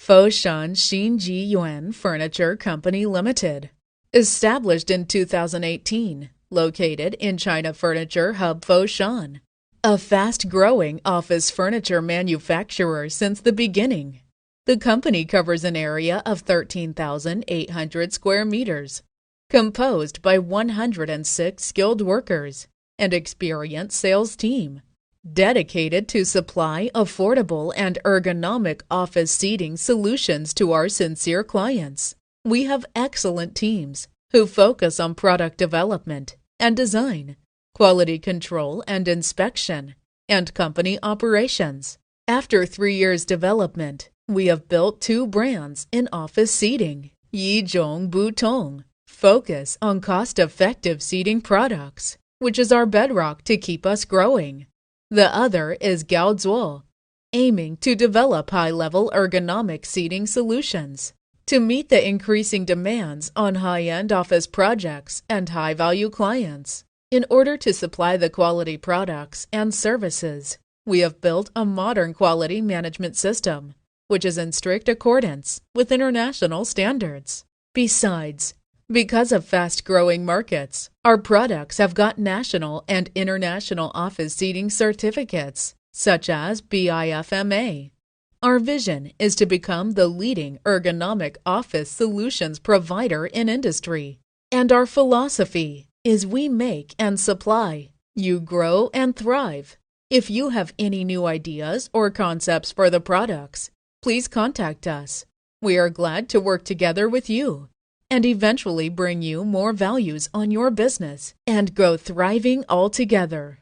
Foshan Xinjiyuan Furniture Company Limited. Established in 2018, located in China Furniture Hub Foshan. A fast-growing office furniture manufacturer since the beginning. The company covers an area of 13,800 square meters, composed by 106 skilled workers and experienced sales team, dedicated to supply affordable and ergonomic office seating solutions to our sincere clients. We have excellent teams who focus on product development and design, quality control and inspection, and company operations. After 3 years development, we have built 2 brands in office seating. Yizhong Butong, focus on cost-effective seating products, which is our bedrock to keep us growing. The other is Gaozuo, aiming to develop high-level ergonomic seating solutions to meet the increasing demands on high-end office projects and high-value clients. In order to supply the quality products and services, we have built a modern quality management system, which is in strict accordance with international standards. Besides, because of fast-growing markets, our products have got national and international office seating certificates, such as BIFMA. Our vision is to become the leading ergonomic office solutions provider in industry. And our philosophy is we make and supply. You grow and thrive. If you have any new ideas or concepts for the products, please contact us. We are glad to work together with you and eventually bring you more values on your business and grow thriving all together.